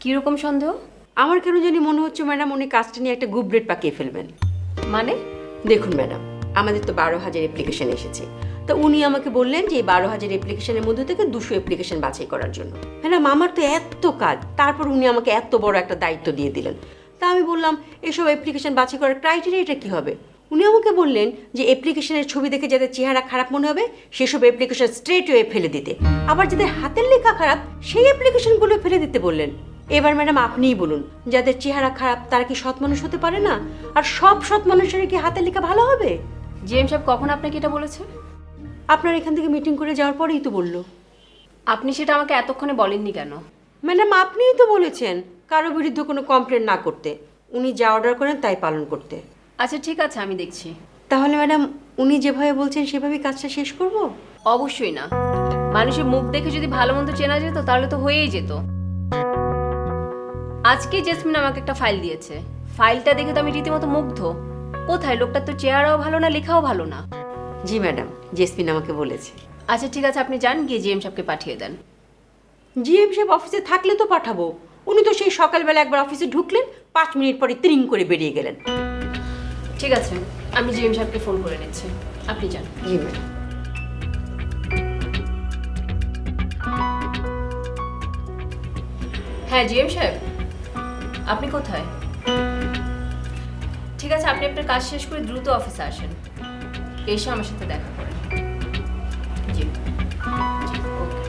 কিরকম সন্দেহ? আমার কেন জানি মনে হচ্ছে ম্যাডাম উনি কাজটা নিয়ে একটা গুবরেট পাকিয়ে ফেলবেন। মানে? দেখুন ম্যাডাম, আমাদের তো 12,000 অ্যাপ্লিকেশন এসেছে। তো উনি আমাকে বললেন যে এই 12,000 অ্যাপ্লিকেশনের মধ্যে থেকে 200 অ্যাপ্লিকেশন বাছাই করার জন্য। ম্যাডাম আমার তো এত কাজ, তারপর উনি আমাকে এত বড় একটা দায়িত্ব দিয়ে দিলেন। তা আমি বললাম এসব অ্যাপ্লিকেশন বাছাই করার ক্রাইটেরিয়াটা কী হবে? উনি আমাকে বললেন যে অ্যাপ্লিকেশনের ছবি দেখে যাদের চেহারা খারাপ মনে হবে সেসব অ্যাপ্লিকেশন স্ট্রেট ওয়ে ফেলে দিতে, আবার যাদের হাতের লেখা খারাপ সেই অ্যাপ্লিকেশনগুলো ফেলে দিতে বললেন। এবার ম্যাডাম আপনিই বলুন, যাদের চেহারা খারাপ তারা কি সৎ মানুষ হতে পারে না? আর সব সৎ মানুষের কি হাতের লেখা ভালো হবে? জিএম সাহেব কখন আপনাকে এটা বলেছে? আপনার এখান থেকে মিটিং করে যাওয়ার পরেই তো বললো। আপনি সেটা আমাকে এতক্ষণে বলেননি কেন? ম্যাডাম আপনিই তো বলেছেন কারো বিরুদ্ধে কোনো কমপ্লেন না করতে, উনি যা অর্ডার করেন তাই পালন করতে। আচ্ছা ঠিক আছে, আমি দেখছি। তাহলে ম্যাডাম উনি যেভাবে বলছেন সেভাবেই কাজটা শেষ করব? অবশ্যই না। মানুষের মুখ দেখে যদি ভালো মন্দ চেনা যেত তাহলে তো হয়েই যেত। আজকে জেসমিন আমাকে একটা ফাইল দিয়েছে, ফাইলটা দেখে তো আমি রীতিমতো মুগ্ধ। কোথায় লোকটার তো চেহারাও ভালো না, লেখাও ভালো না। জি ম্যাডাম, জেসমিন আমাকে বলেছে। আচ্ছা ঠিক আছে, আপনি যান, গিয়ে জিএম সাহেবকে পাঠিয়ে দেন। জিএম সাহেব অফিসে থাকলে তো পাঠাবো, উনি তো সেই সকালবেলা একবার অফিসে ঢুকলেন, 5 মিনিট পরে ত্রিং করে বেরিয়ে গেলেন। ঠিক আছে, আমি জিএম সাহেবকে ফোন করে নিচ্ছি, আপনি যান। জি ম্যাডাম। হ্যাঁ জিএম সাহেব, আপনি কোথায়? ঠিক আছে, আপনি আপনার কাজ শেষ করে দ্রুত অফিসে আসেন, এসে আমার সাথে দেখা করেন। জি জি, ওকে।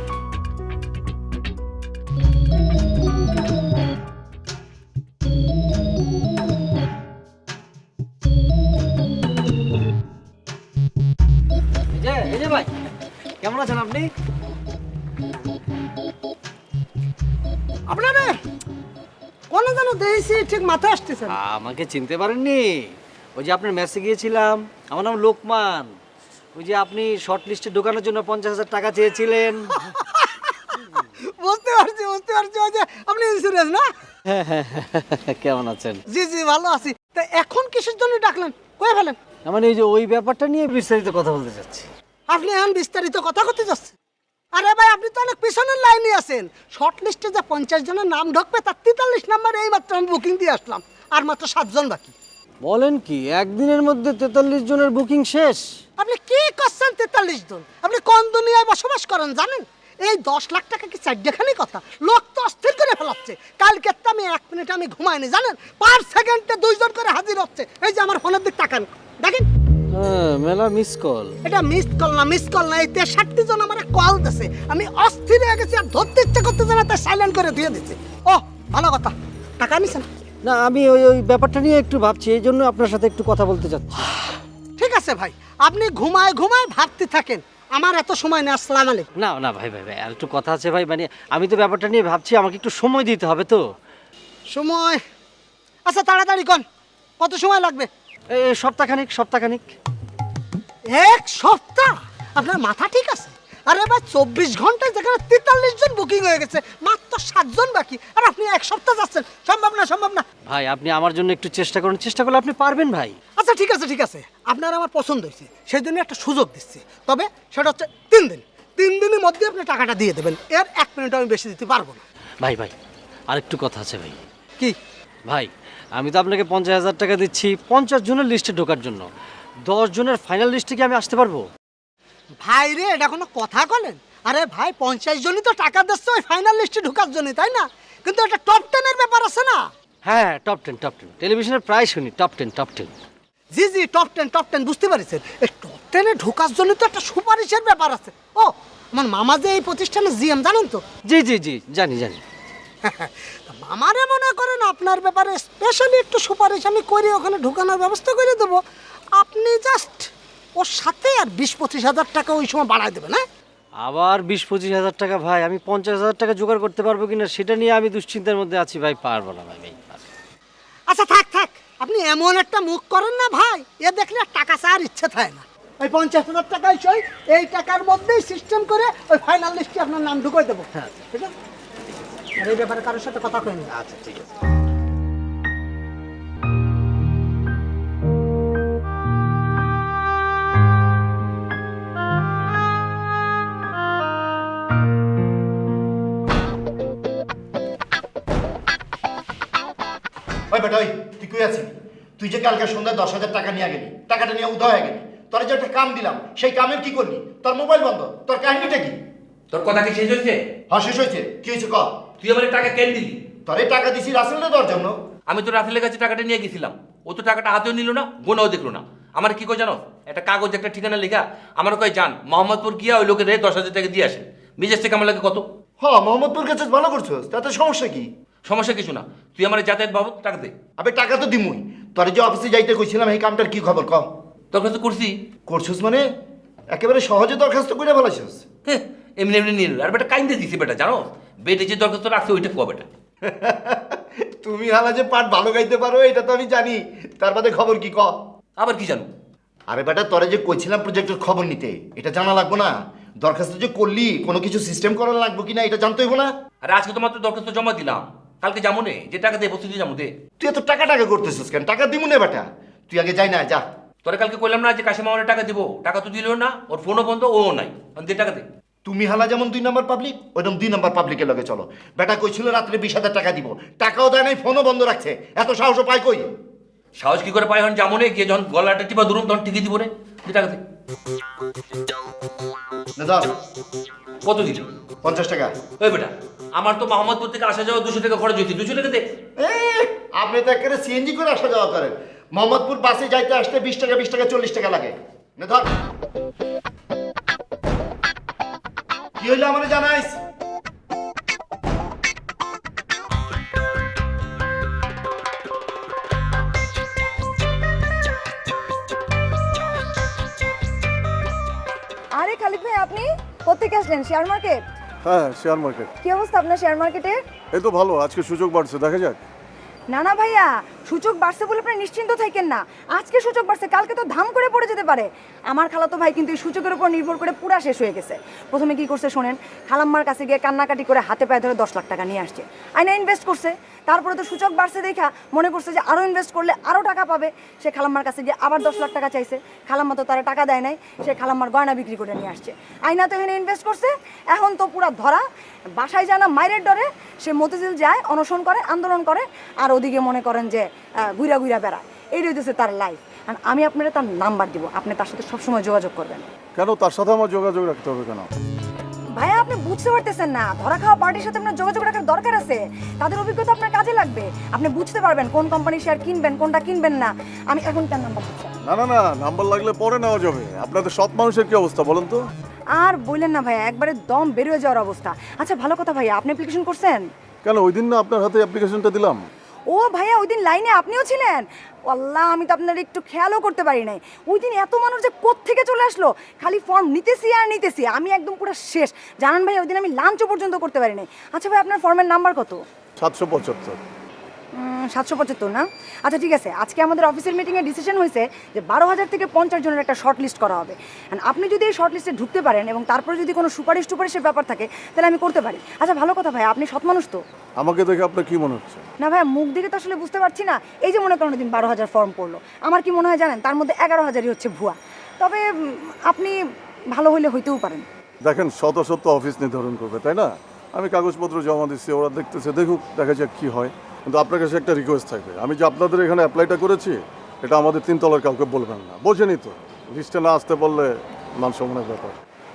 এই যে ভাই, কেমন আছেন আপনি? আপনারে কোন যেন দেখেছি, ঠিক মাথায় আসতেছে না। আমাকে চিনতে পারেননি? ওই যে আপনার মেসে গিয়েছিলাম, আমার নাম লোকমান। ওই যে আপনি শর্ট লিস্টে ঢোকানোর জন্য 50,000 টাকা চেয়েছিলেন। বুঝতে পারছি ওই যে আপনি ইন্স্যুরেন্স না? কেমন আছেন? জি জি ভালো আছি। তা এখন কিসের জন্য ডাকলেন, কয়ে ফেলেন? মানে ওই যে ওই ব্যাপারটা নিয়ে বিস্তারিত কথা বলতে চাচ্ছি। আপনি এখন বিস্তারিত কথা করতে যাচ্ছেন? আরে ভাই আপনি তো অনেক পিছনের লাইনে আছেন। শর্ট লিস্টে যে 50 জনের নাম ঢুকবে তার 43 নাম্বার এই মাত্র আমি বুকিং দিয়ে আসলাম, আর মাত্র 7 জন বাকি। বলেন কি, একদিনের মধ্যে 43 জনের বুকিং শেষ? আপনি কি করছেন 43 জন? আপনি কোন দুনিয়ায় বসবাস করেন জানেন? এই 10 লাখ টাকা কি চারটেখানি কথা? লোক তো অস্থির করে ফেলাচ্ছে। কালকে তো আমি 1 মিনিট আমি ঘুমাইনি জানেন, পার সেকেন্ডে 2 জন করে হাজির হচ্ছে। এই যে আমার ফোনের দিক তাকান, দেখেন। হ্যাঁ, মেলা মিস কল। এটা মিস কল না, এই 63 জন আমার কল দিছে। আমি অস্থির হয়ে গেছি, আর ধরতে ইচ্ছা করতে জানা তাই সাইলেন্ট করে দিয়ে দিচ্ছি। ও ভালো কথা, টাকা নিছেন? না, আমি ওই ওই ব্যাপারটা নিয়ে একটু ভাবছি, এই জন্য আপনার সাথে একটু কথা বলতে চাচ্ছি। ঠিক আছে ভাই, আপনি ঘুমায় ভাবতে থাকেন, আমার এত সময় নেই। আসসালামু আলাইকুম। না না ভাই ভাই ভাই, আর একটু কথা আছে ভাই। মানে আমি তো ব্যাপারটা নিয়ে ভাবছি, আমাকে একটু সময় দিতে হবে তো। সময়? আচ্ছা তাড়াতাড়ি কোন, কত সময় লাগবে? এই সপ্তাহখানিক। 1 সপ্তাহ? আপনার মাথা ঠিক আছে? আরে ভাই 24 ঘন্টায় যেখানে 43 জন বুকিং হয়ে গেছে, মাত্র 7 জন বাকি, আর আপনি 1 সপ্তাহ যাচ্ছেন? সম্ভব না। ভাই আপনি আমার জন্য একটু চেষ্টা করুন, চেষ্টা করলে আপনি পারবেন ভাই। আচ্ছা ঠিক আছে, আপনার আমার পছন্দ হয়েছে, সেই জন্য একটা সুযোগ দিচ্ছি। তবে সেটা হচ্ছে 3 দিন। 3 দিনের মধ্যে আপনি টাকাটা দিয়ে দেবেন, এর 1 মিনিট আমি বেশি দিতে পারবো না। ভাই আরেকটু কথা আছে ভাই। কি? ভাই আমি তো আপনাকে 50,000 টাকা দিচ্ছি 50 জনের লিস্টে ঢোকার জন্য। 10 জনের ফাইনাল লিস্টে কি আমি আসতে পারবো? ভাই রে, এটা কোনো কথা বলেন? আরে ভাই 50 জনই তো টাকা দিচ্ছে ওই ফাইনাল লিস্টে ঢোকার জন্য, তাই না? কিন্তু এটা টপ 10 এর ব্যাপার আছে না? হ্যাঁ, টপ 10। টেলিভিশনের প্রায় শুনি টপ 10। জি টপ 10 বুঝতে পারছেন। এই টপ 10 এ ঢোকার জন্য তো একটা সুপারিশের ব্যাপার আছে। ও আমার মামা যে এই প্রতিষ্ঠানের জিএম, জানেন তো? জি জানি। তা মামারে মনে করেন আপনার ব্যাপারে স্পেশালি একটু সুপারিশ আমি করে ওখানে ঢোকানোর ব্যবস্থা করে দেবো। আপনি জাস্ট ওর সাথে আর 20-25 হাজার টাকা ওই সময় বাড়ায় দেবেন। হ্যাঁ, আবার 20-25 হাজার টাকা? ভাই আমি 50,000 টাকা জোগাড় করতে পারবো কিনা সেটা নিয়ে আমি দুশ্চিন্তার মধ্যে আছি ভাই। পারবো না ভাই। আচ্ছা থাক, আপনি এমন একটা মুখ করেন না ভাই, এ দেখলে আর টাকা চাওয়ার ইচ্ছে থাকে না। ওই 50,000 টাকাই সই, এই টাকার মধ্যেই সিস্টেম করে ওই ফাইনাল লিস্টে আপনার নাম ঢুকাই দেবো। হ্যাঁ ঠিক আছে, আর এই ব্যাপারে কারোর সাথে কথা কইনি। আচ্ছা ঠিক আছে। বেটা ওই তুই কই আছিস? তুই যে কালকে সন্ধ্যায় 10,000 টাকা নিয়ে গেলি, টাকাটা নিয়ে উধাও হয়ে গেলি। তোর যে একটা কাম দিলাম সেই কামের কি করলি? তোর মোবাইল বন্ধ, তোর কাহিনীটা কি? তোর কথা কি শেষ হয়েছে? হ্যাঁ শেষ হয়েছে। কি হয়েছে ক? তুই আমার টাকা কেন দিলি? তোর এই টাকা দিছি রাসেলটা দেওয়ার জন্য। আমি তো রাফেলের কাছে টাকাটা নিয়ে গেছিলাম, ও তো টাকাটা হাতেও নিল না, গোনাও দেখলো না। আমার কি কই জানো, একটা কাগজ একটা ঠিকানা লেখা আমার কয় যান মোহাম্মদপুর গিয়া ওই লোকের 10,000 টাকা দিয়ে আসেন। বিদেশ থেকে আমার লাগে কত? হ্যাঁ মোহাম্মদপুর কাছে ভালো করছোস, তাতে সমস্যা কি? সমস্যা কিছু না, তুই আমার যাতায়াত বাবদ টাকা দে। আবে টাকা তো দিমুই, তোর যে অফিসে যাইতে কইছিলাম এই কামটার কি খবর ক? দরখাস্ত করছি। করছোস মানে একেবারে সহজে দরখাস্ত করে ফেলাইছিস? হ্যাঁ, এমনি এমনি নিয়ে নিল। আর বেটা কাইন্দে দিছি বেটা, জানো বেটে যে দরখাস্ত রাখছে ওইটা কো বেটা। তুমি হালা যে পাঠ ভালো গাইতে পারো এটা তো আমি জানি, তার বাদে খবর কি ক? আবার কি জানো? আরে বেটা তোরে যে কইছিলাম প্রজেক্টের খবর নিতে, এটা জানা লাগবো না? দরখাস্ত যে করলি কোনো কিছু সিস্টেম করা লাগবো কিনা এটা জানতে হইব না? আর আজকে তো মাত্র দরখাস্ত জমা দিলাম, কালকে যাবো নে, যে টাকা দিয়ে বসে দিয়ে যাবো দে। তুই এত টাকা টাকা করতেছিস কেন? টাকা দিমু না বেটা, তুই আগে যাই না যা। তোরে কালকে কইলাম না যে কাশিম আমার টাকা দিব, টাকা তো দিল না, ওর ফোনও বন্ধ, ও নাই, দে টাকা দে। তুমি হালা যেমন 2 নম্বর পাবলিক, ওইরকম 2 নম্বর পাবলিকের লগে চলো। বেটা কইছিল রাত্রে 20,000 টাকা দিব, টাকাও দেয় নাই, ফোনও বন্ধ রাখছে। এত সাহসও পায় কই? সাহস কি করে পাই হন যেমন গিয়ে যখন গলাটা টিপা ধরুন তখন ঠিকই দিব রে, দে টাকা দে। না দাও। কত দিলি? 50 টাকা। ওই বেটা আমার তো মোহাম্মদপুর থেকে আসা যাওয়া 200 টাকা খরচ হয়েছে, 200 টাকা দে। আপনি তো একেবারে সিএনজি করে আসা যাওয়া করেন। মোহাম্মদপুর বাসে যাইতে আসতে 20 টাকা 20 টাকা 40 টাকা লাগে। না ধর। কি হইলো আমারে জানাইস? আরে খালিদ ভাই, আপনি কোত্থেকে আসলেন? Share market? হ্যাঁ শেয়ার মার্কেট। কি অবস্থা আপনার শেয়ার মার্কেটের? এই তো ভালো, আজকে সুযোগ বাড়ছে, দেখা যাক। না না ভাইয়া, সূচক বাড়ছে বলে আপনি নিশ্চিন্ত থাকেন না। আজকে সূচক বাড়ছে, কালকে তো ধাম করে পড়ে যেতে পারে। আমার খালাতো ভাই কিন্তু এই সূচকের উপর নির্ভর করে পুরা শেষ হয়ে গেছে। প্রথমে কি করছে শোনেন, খালাম্মার কাছে গিয়ে কান্নাকাটি করে হাতে পায়ে ধরে 10 লাখ টাকা নিয়ে আসছে, আয়না ইনভেস্ট করছে। তারপরে তো সূচক বাড়ছে দেখা মনে করছে যে আরও ইনভেস্ট করলে আরও টাকা পাবে। সে খালাম্মার কাছে গিয়ে আবার 10 লাখ টাকা চাইছে, খালাম্মা তো তারা টাকা দেয় নাই, সে খালাম্মার গয়না বিক্রি করে নিয়ে আসছে। আয়না তো এখানে ইনভেস্ট করছে, এখন তো পুরা ধরা। বাসায় জানা মায়ের ডরে সে মতিঝিল যায়, অনশন করে, আন্দোলন করে, আর ওদিকে মনে করেন যে ঘুরা ঘুরা বেড়ায়। এই রয়েছে তার লাইফ। আর আমি আপনারা তার নাম্বার দিব, আপনি তার সাথে সবসময় যোগাযোগ করবেন। কেন তার সাথে আমার যোগাযোগ রাখতে হবে কেন? ভাইয়া আপনি বুঝতে পারতেছেন না, ধরা খাওয়া পার্টির সাথে আপনার যোগাযোগ রাখার দরকার আছে। তাদের অভিজ্ঞতা আপনার কাজে লাগবে, আপনি বুঝতে পারবেন কোন কোম্পানির শেয়ার কিনবেন কোনটা কিনবেন না। আমি এখন তার নাম্বার দিচ্ছি। না না না, নাম্বার লাগলে পরে নেওয়া যাবে। আপনাদের সৎ মানুষের কি অবস্থা বলেন তো? আর বললেন না ভাইয়া, একবারে দম বেরিয়ে যাওয়ার অবস্থা। আচ্ছা ভালো কথা ভাইয়া, আপনি অ্যাপ্লিকেশন করছেন? কেন ওই দিন না আপনার হাতে অ্যাপ্লিকেশনটা দিলাম? ও ভাইয়া ওই দিন লাইনে আপনিও ছিলেন? আল্লাহ, আমি তো আপনার একটু খেয়ালও করতে পারি নাই। ওই দিন এত মানুষ যে কোত্থেকে চলে আসলো, খালি ফর্ম নিতেছি আর নিতেছি, আমি একদম পুরো শেষ। জানান ভাই, ওই দিন আমি লাঞ্চও পর্যন্ত করতে পারি নাই। আচ্ছা ভাই, আপনার ফর্মের নাম্বার কত? 775। 775 না? আচ্ছা ঠিক আছে, আজকে আমাদের অফিসের মিটিংয়ে ডিসিশন হয়েছে যে 12,000 থেকে 50 জনের একটা শর্ট লিস্ট করা হবে। আর আপনি যদি এই শর্ট লিস্টে ঢুকতে পারেন এবং তারপরে যদি কোনো সুপারিশের ব্যাপার থাকে তাহলে আমি করতে পারি। আচ্ছা ভালো কথা ভাই, আপনি সৎ মানুষ তো? আমাকে দেখে আপনার কি মনে হচ্ছে? না ভাই, মুখ দেখে তো আসলে বুঝতে পারছি না। এই যে মনে করেন দিন 12,000 ফর্ম পড়লো, আমার কি মনে হয় জানেন, তার মধ্যে 11,000ই হচ্ছে ভুয়া। তবে আপনি ভালো হইলে হইতেও পারেন। দেখেন, শত শত অফিস নির্ধারণ করবে, তাই না? আমি কাগজপত্র জমা দিচ্ছি, ওরা দেখতেছে, দেখুক, দেখা যাক কী হয়। কিন্তু আপনার কাছে একটা রিকোয়েস্ট থাকবে, আমি যে আপনাদের এখানে অ্যাপ্লাইটা করেছি এটা আমাদের 3 তলার কাউকে বলবেন না। বোঝেনি তো, লিস্টে না আসতে বললে মান সম্মানের ব্যাপার।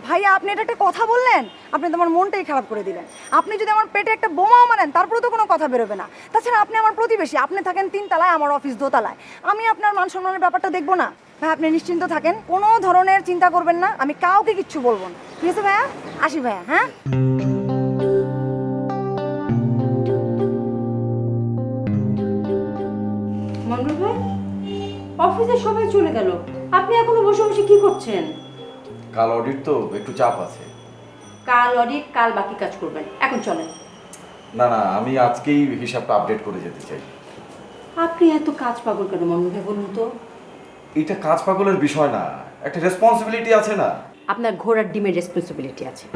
ভাইয়া আপনি এটা একটা কথা বললেন, আপনি তো আমার মনটাই খারাপ করে দিলেন। আপনি যদি আমার পেটে একটা বোমাও মারেন তারপরে তো কোনো কথা বেরোবে না। তাছাড়া আপনি আমার প্রতিবেশী, আপনি থাকেন 3 তলায়, আমার অফিস 2 তলায়। আমি আপনার মান সম্মানের ব্যাপারটা দেখবো না? ভাই আপনি নিশ্চিন্ত থাকেন, কোনো ধরনের চিন্তা করবেন না, আমি কাউকে কিচ্ছু বলবো না। ঠিক আছে ভাইয়া, আসি ভাইয়া। হ্যাঁ মন্ডল ভাই, অফিসে সবাই চলে গেল, আপনি এখনো বসে বসে কি করছেন? কাল অডিট তো, একটু চাপ আছে। কাল অডিট, কাল বাকি কাজ করবেন, এখন চলেন। না না, আমি আজকেই হিসাবটা আপডেট করে যেতে চাই। আপনি এত কাজ পাগল কেন মন্ডল ভাই, বলুন তো? এটা কাজ পাগলের বিষয় না, একটা রেসপন্সিবিলিটি আছে না। আপনার ঘোড়ার ডিমের রেসপন্সিবিলিটি আছে।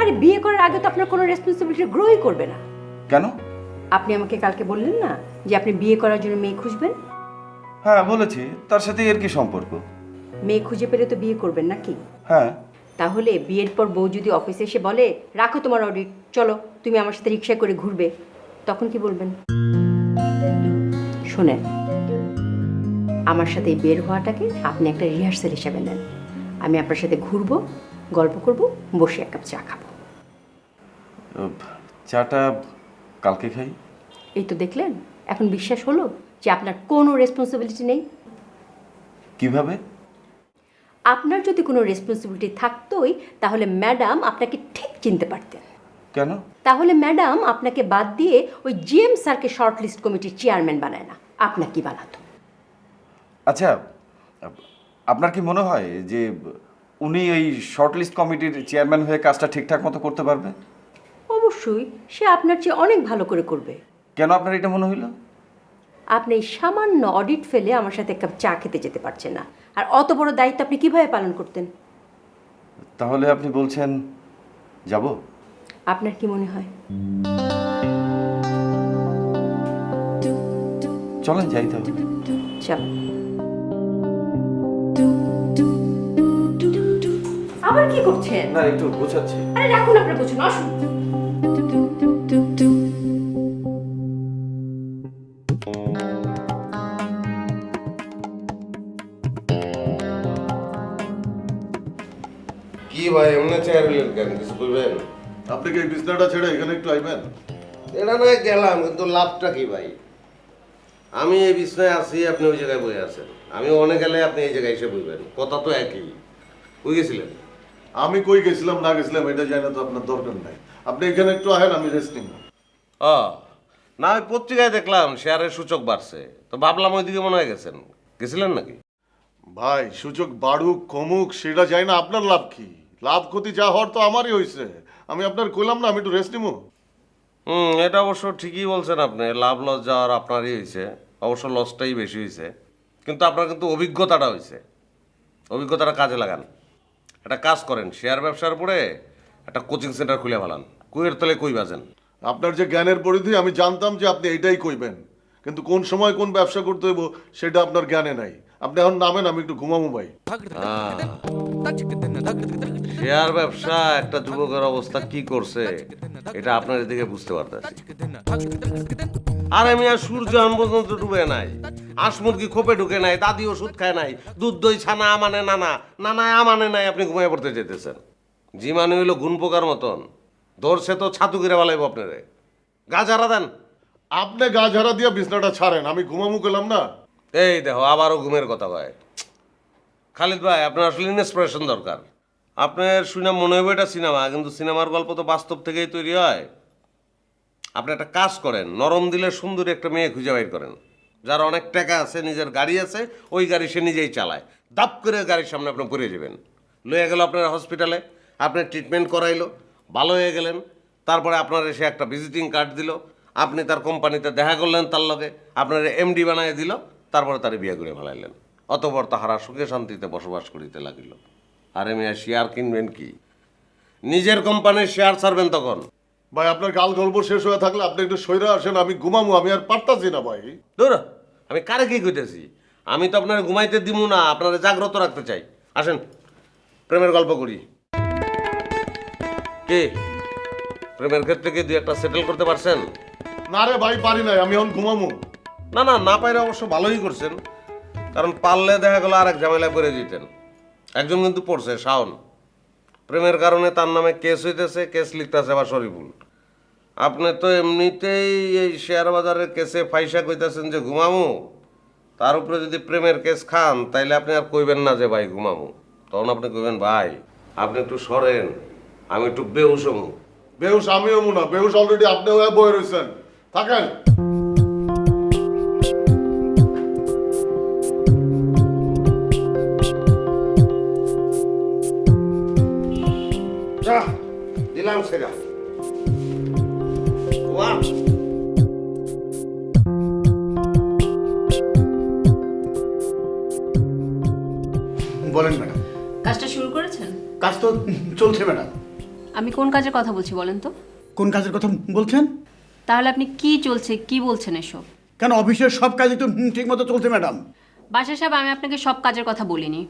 আরে বিয়ে করার আগে তো আপনার কোনো রেসপন্সিবিলিটি গ্রোই করবে না। কেন? আপনি আমাকে কালকে বললেন না যে আপনি বিয়ে করার জন্য মেয়ে খুঁজবেন? হ্যাঁ বলেছি, তার সাথে এর কি সম্পর্ক? মেয়ে খুঁজে পেলে তো বিয়ে করবেন নাকি? হ্যাঁ। তাহলে বিয়ের পর বউ যদি অফিসে এসে বলে রাখো তোমার অডিট, চলো তুমি আমার সাথে রিক্সা করে ঘুরবে, তখন কি বলবেন? শোনেন, আমার সাথে এই বের হওয়াটাকে আপনি একটা রিহার্সাল হিসেবে নেন। আমি আপনার সাথে ঘুরবো, গল্প করব, বসে এক কাপ চা খাবো। চাটা কালকে খাই। এই তো দেখলেন, এখন বিশ্বাস হলো যে আপনার কোনো রেসপন্সিবিলিটি নেই। কিভাবে? আপনার যদি কোনো রেসপন্সিবিলিটি থাকতোই তাহলে ম্যাডাম আপনাকে ঠিক চিনতে পারতেন। কেন? তাহলে ম্যাডাম আপনাকে বাদ দিয়ে ওই জিএম স্যারকে শর্ট লিস্ট কমিটির চেয়ারম্যান বানায় না, আপনাকে বানাতো। আচ্ছা, আপনার কি মনে হয় যে উনি এই শর্ট লিস্ট কমিটির চেয়ারম্যান হয়ে কাজটা ঠিকঠাক মতো করতে পারবে? অবশ্যই, সে আপনার চেয়ে অনেক ভালো করে করবে। কেন আপনার এটা মনে হইল? আপনি এই সামান্য অডিট ফেলে আমার সাথে এক কাপ চা খেতে যেতে পারছেন না, আর অত বড় দায়িত্ব আপনি কিভাবে পালন করতেন? তাহলে আপনি বলছেন যাব? আপনার কি মনে হয়? চলেন যাই তাহলে। চল। আবার কি করছেন? না, একটু গোছাচ্ছি। আরে রাখুন আপনার গোছানো, আসুন। কি ভাই এমনি চেয়ারলেন কেন, কিছু কইবেন? আপনি কি এই বিছনাটা ছেড়ে এখানে একটু আইবেন? এটা নয় গেলাম, কিন্তু লাভটা কি ভাই? আমি এই বিছনায় আছি, আপনি ওই জায়গায় বসে আছেন। আমি অনেক গেলে আপনি এই জায়গায় এসে বইবেন, কথা তো একই। কই গেছিলেন? আমি কই গেছিলাম না গেছিলাম এটা জানা তো আপনার দরকার নাই। আপনি এখানে একটু আহেন, আমি রেস্ট নিব। না, আমি পত্রিকায় দেখলাম শেয়ারের সূচক বাড়ছে, তো ভাবলাম ওইদিকে মনে হয়ে গেছেন। গেছিলেন নাকি? ভাই সূচক বাড়ুক কমুক সেটা চাই না, আপনার লাভ কি? লাভ ক্ষতি যা হওয়ার তো আমারই হয়েছে। আমি আপনার কইলাম না আমি একটু রেস্ট নিব। এটা অবশ্য ঠিকই বলছেন আপনি, লাভ লস যাওয়ার আপনারই হয়েছে। অবশ্য লসটাই বেশি হয়েছে, কিন্তু আপনার কিন্তু অভিজ্ঞতাটা হয়েছে। অভিজ্ঞতাটা কাজে লাগান। একটা কাজ করেন, শেয়ার ব্যবসার উপরে একটা কোচিং সেন্টার খুলে ফেলান। কুয়ের তলে কই বাজেন। আপনার যে জ্ঞানের পরিধি আমি জানতাম যে আপনি এইটাই কইবেন, কিন্তু কোন সময় কোন ব্যবসা করতে হইব সেটা আপনার জ্ঞানে নাই। আপনি এখন নামেন, আমি একটু ঘুমাবো ভাই। শেয়ার ব্যবসা একটা যুবকের অবস্থা কি করছে এটা আপনার এদিকে বুঝতে পারতেছি। আর আমি আর সূর্য আন পর্যন্ত ডুবে নাই, হাঁস মুরগি খোপে ঢুকে নাই, দাদি ওষুধ খায় নাই, দুধ দই ছানা আমানে নানা, নানায় আমানে নাই, আপনি ঘুমিয়ে পড়তে যেতেছেন। জি মানে হইলো গুণ পোকার মতন, ধরছে তো ছাতু করে বেলাইব আপনারে। গা ঝাড়া দেন। আপনি গা ঝাড়া দিয়ে বিছনাটা ছাড়েন, আমি ঘুমামু গেলাম না। এই দেখো আবারও ঘুমের কথা কয়। খালিদ ভাই, আপনার আসলে ইন্সপিরেশন দরকার। আপনার শুনে মনে হবে এটা সিনেমা, কিন্তু সিনেমার গল্প তো বাস্তব থেকেই তৈরি হয়। আপনি একটা কাজ করেন, নরম দিলে সুন্দর একটা মেয়ে খুঁজে বাইর করেন, যার অনেক টাকা আছে, নিজের গাড়ি আছে, ওই গাড়ি সে নিজেই চালায়। দাপ করে গাড়ির সামনে আপনি পড়ে যাবেন। লয়ে গেল আপনার হসপিটালে, আপনার ট্রিটমেন্ট করাইলো, ভালো হয়ে গেলেন। তারপরে আপনার এসে একটা ভিজিটিং কার্ড দিল, আপনি তার কোম্পানিতে দেখা করলেন, তার লগে আপনার এমডি বানায় দিল, তারপরে তার বিয়ে করে ফেলাইলেন। অতঃপর তাহারা সুখে শান্তিতে বসবাস করিতে লাগিল। আরে মিয়া, শেয়ার কিনবেন কি? নিজের কোম্পানির শেয়ার ছাড়বেন তখন। ভাই আপনার গাল গল্প শেষ হয়ে থাকলে আপনি একটু সইরা আসেন, আমি ঘুমামু। আমি আর পারতাছি না ভাই। ধর, আমি কারে কি কইতেছি? আমি তো আপনার ঘুমাইতে দিব না, আপনারা জাগ্রত রাখতে চাই। আসেন প্রেমের গল্প করি। কে প্রেমের ক্ষেত্রে কি দুই একটা সেটেল করতে পারছেন? না রে ভাই, পারি নাই, আমি এখন ঘুমামু। না না, না পাইলে অবশ্য ভালোই করছেন, কারণ পারলে দেখা গেল আর এক ঝামেলা করে দিতেন। একজন কিন্তু পড়ছে শাওন, প্রেমের কারণে তার নামে কেস হইতেছে, কেস লিখতেছে আবার শরীফুল। আপনি তো এমনিতেই এই শেয়ার বাজারের কেসে ফাইসা কইতেছেন যে ঘুমামু, তার উপরে যদি প্রেমের কেস খান তাইলে আপনি আর কইবেন না যে ভাই ঘুমামু, তখন আপনি কইবেন ভাই আপনি একটু সরেন, আমি একটু বেহুশ হমু। বেহুশ আমিও না, বেহুশ অলরেডি আপনি হয়ে বয়ে রয়েছেন। থাকেন। যা দিলাম সেটা বলেন ম্যাডাম। কাজটা শুরু করেছেন? কাজ তো চলছে ম্যাডাম। আমি কোন কাজের কথা বলছি বলেন তো? কোন কাজের কথা বলছেন? তাহলে আপনি কি চলছে কি বলছেন এসব? কেন, অফিসের সব কাজই তো ঠিক মতো চলছে ম্যাডাম। বাসা সাহেব, আমি আপনাকে সব কাজের কথা বলিনি,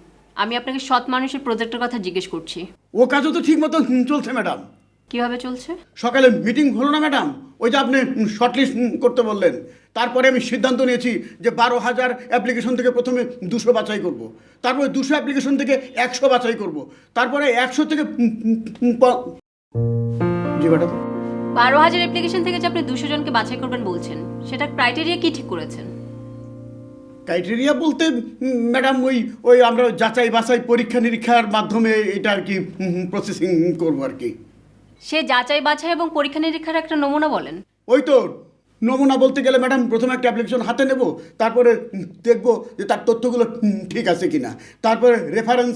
আমি আপনাকে সৎ মানুষের প্রজেক্টের কথা জিজ্ঞেস করছি। ও কাজও তো ঠিক মতো চলছে ম্যাডাম। কিভাবে চলছে? সকালে মিটিং হলো না ম্যাডাম, ওই যে আপনি শর্টলিস্ট করতে বললেন, তারপরে আমি সিদ্ধান্ত নিয়েছি যে 12,000 অ্যাপ্লিকেশন থেকে প্রথমে 200 বাছাই করব, তারপরে 200 অ্যাপ্লিকেশন থেকে 100 বাছাই করব, তারপরে 100 থেকে জি ম্যাডাম। 12,000 অ্যাপ্লিকেশন থেকে যে আপনি 200 জনকে বাছাই করবেন বলছেন, সেটা ক্রাইটেরিয়া কি ঠিক করেছেন? ক্রাইটেরিয়া বলতে ম্যাডাম ওই আমরা যাচাই বাছাই পরীক্ষা নিরীক্ষার মাধ্যমে এটা আর কি প্রসেসিং করবো আর কি। সে যাচাই বাছাই এবং পরীক্ষা নিরীক্ষার একটা নমুনা বলেন। ওই তো নমুনা বলতে গেলে ম্যাডাম প্রথমে একটা অ্যাপ্লিকেশন হাতে নেব, তারপরে দেখব যে তার তথ্যগুলো ঠিক আছে কিনা, তারপরে রেফারেন্স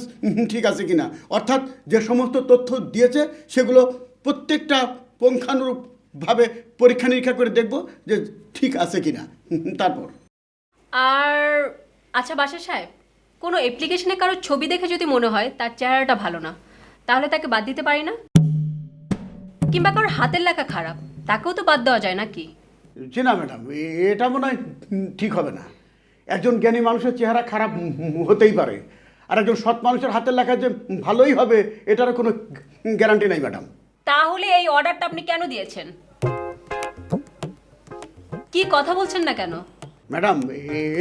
ঠিক আছে কিনা, অর্থাৎ যে সমস্ত তথ্য দিয়েছে সেগুলো প্রত্যেকটা পুঙ্খানুরূপভাবে পরীক্ষা নিরীক্ষা করে দেখব যে ঠিক আছে কিনা। তারপর আর আচ্ছা বাশির সাহেব, কোনো অ্যাপ্লিকেশনে কারো ছবি দেখে যদি মনে হয় তার চেহারাটা ভালো না, তাহলে তাকে বাদ দিতে পারি না? কিংবা কারোর হাতের লেখা খারাপ, তাকেও তো বাদ দেওয়া যায় নাকি? জি না ম্যাডাম, এটা মনে হয় ঠিক হবে না। একজন জ্ঞানী মানুষের চেহারা খারাপ হতেই পারে, আর একজন সৎ মানুষের হাতের লেখা যে ভালোই হবে এটারও কোনো গ্যারান্টি নাই ম্যাডাম। তাহলে এই অর্ডারটা আপনি কেন দিয়েছেন? কি কথা বলছেন না কেন? ম্যাডাম